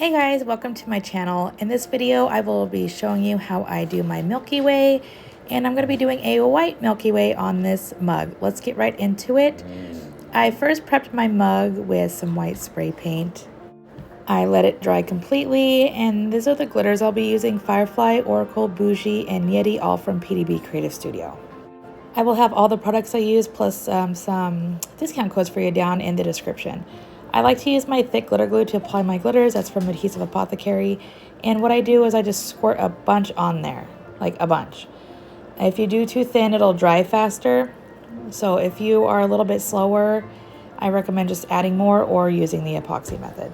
Hey guys, welcome to my channel. In this video, I will be showing you how I do my Milky Way, and I'm going to be doing a white Milky Way on this mug. Let's get right into it. I first prepped my mug with some white spray paint. I let it dry completely, and these are the glitters I'll be using: Firefly, Oracle, Bougie, and Yeti, all from PDB Creative Studio. I will have all the products I use plus some discount codes for you down in the description. I like to use my thick glitter glue to apply my glitters. That's from Adhesive Apothecary. And what I do is I just squirt a bunch on there, like a bunch. If you do too thin, it'll dry faster. So if you are a little bit slower, I recommend just adding more or using the epoxy method.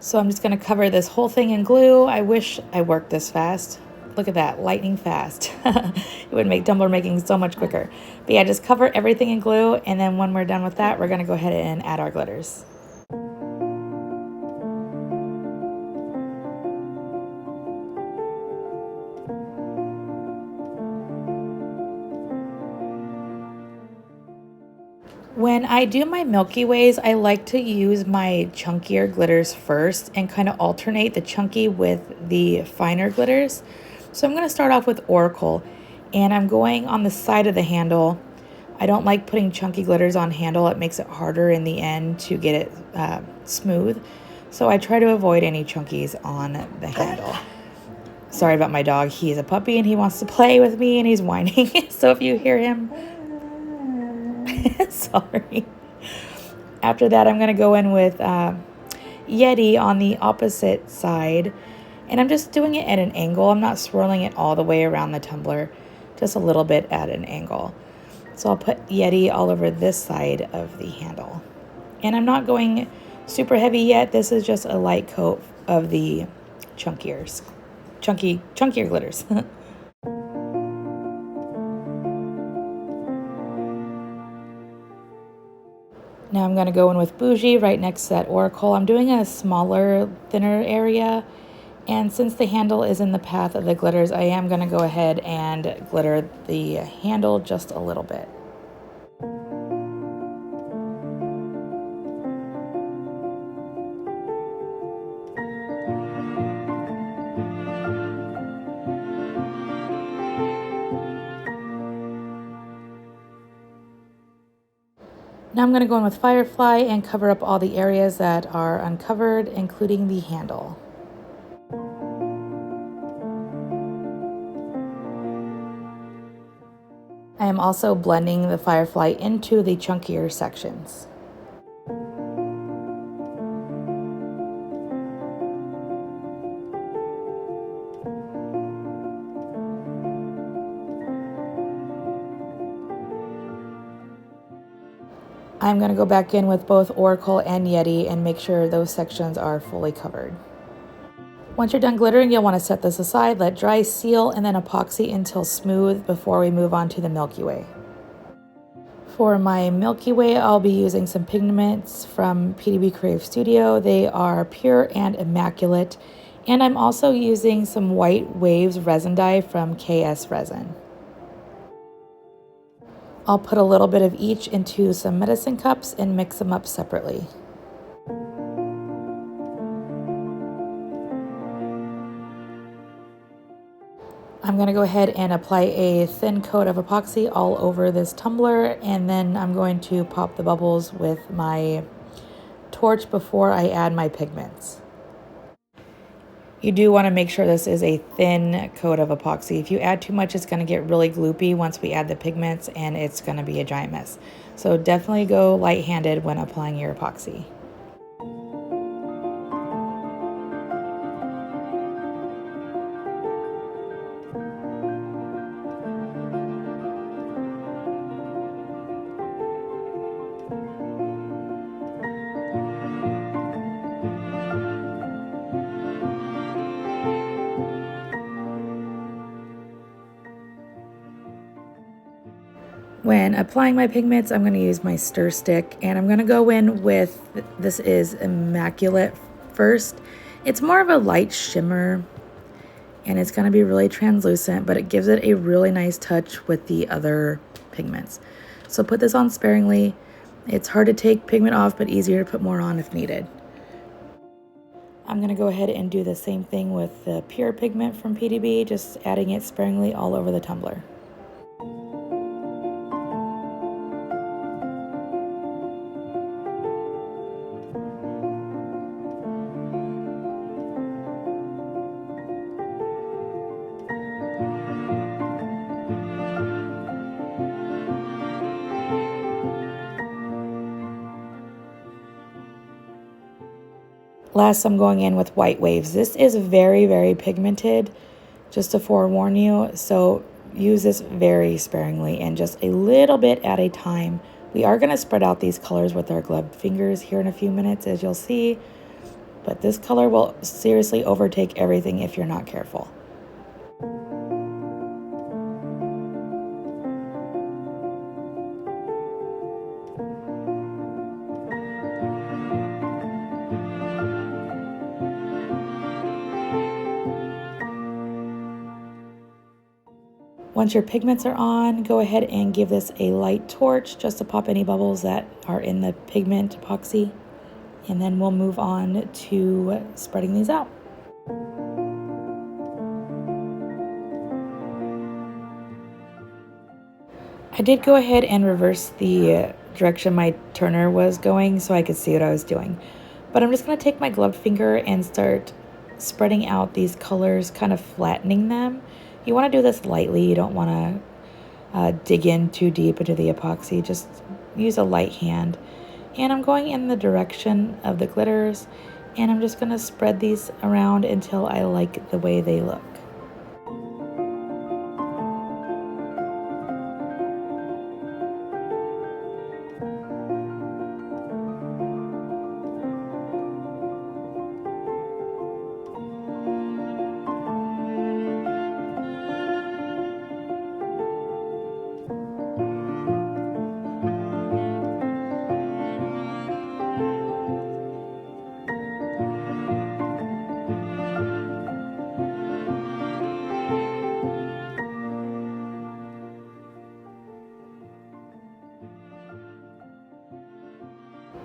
So I'm just going to cover this whole thing in glue. I wish I worked this fast. Look at that, lightning fast. It would make tumbler making so much quicker. But yeah, just cover everything in glue, and then when we're done with that, we're gonna go ahead and add our glitters. When I do my Milky Ways, I like to use my chunkier glitters first and kind of alternate the chunky with the finer glitters. So I'm going to start off with Oracle, and I'm going on the side of the handle. I don't like putting chunky glitters on handle. It makes it harder in the end to get it smooth. So I try to avoid any chunkies on the handle. Sorry about my dog. He's a puppy and he wants to play with me and he's whining. So if you hear him, sorry. After that, I'm going to go in with Yeti on the opposite side. And I'm just doing it at an angle. I'm not swirling it all the way around the tumbler, just a little bit at an angle. So I'll put Yeti all over this side of the handle. And I'm not going super heavy yet. This is just a light coat of the chunkier glitters. Now I'm going to go in with Bougie right next to that Oracle. I'm doing a smaller, thinner area. And since the handle is in the path of the glitters, I am going to go ahead and glitter the handle just a little bit. Now I'm going to go in with Firefly and cover up all the areas that are uncovered, including the handle. I am also blending the Firefly into the chunkier sections. I'm going to go back in with both Oracle and Yeti and make sure those sections are fully covered. Once you're done glittering, you'll want to set this aside, let dry, seal, and then epoxy until smooth before we move on to the Milky Way. For my Milky Way, I'll be using some pigments from PDB Creative Studio. They are pure and immaculate. And I'm also using some White Waves resin dye from KSResin. I'll put a little bit of each into some medicine cups and mix them up separately. I'm going to go ahead and apply a thin coat of epoxy all over this tumbler, and then I'm going to pop the bubbles with my torch before I add my pigments. You do want to make sure this is a thin coat of epoxy. If you add too much, it's going to get really gloopy once we add the pigments, and it's going to be a giant mess. So definitely go light-handed when applying your epoxy. When applying my pigments, I'm going to use my stir stick, and I'm going to go in with, this is Immaculate first. It's more of a light shimmer, and it's going to be really translucent, but it gives it a really nice touch with the other pigments. So put this on sparingly. It's hard to take pigment off, but easier to put more on if needed. I'm going to go ahead and do the same thing with the pure pigment from PDB, just adding it sparingly all over the tumbler. Last, I'm going in with white waves. This is very, very pigmented, just to forewarn you, so use this very sparingly and just a little bit at a time. We are going to spread out these colors with our gloved fingers here in a few minutes, as you'll see, but this color will seriously overtake everything if you're not careful. Once your pigments are on, go ahead and give this a light torch just to pop any bubbles that are in the pigment epoxy. And then we'll move on to spreading these out. I did go ahead and reverse the direction my turner was going so I could see what I was doing. But I'm just going to take my gloved finger and start spreading out these colors, kind of flattening them. You want to do this lightly. You don't want to dig in too deep into the epoxy. Just use a light hand. And I'm going in the direction of the glitters, and I'm just going to spread these around until I like the way they look.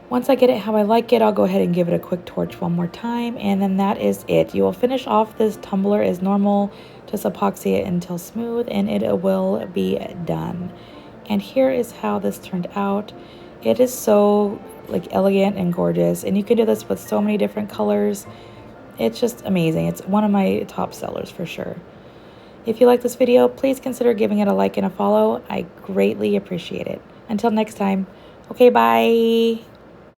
Once I get it how I like it, I'll go ahead and give it a quick torch one more time, and then that is it. You will finish off this tumbler as normal, just epoxy it until smooth, and it will be done. And here is how this turned out. It is so elegant and gorgeous, and you can do this with so many different colors. It's just amazing. It's one of my top sellers for sure. If you like this video, please consider giving it a like and a follow. I greatly appreciate it. Until next time, okay, bye.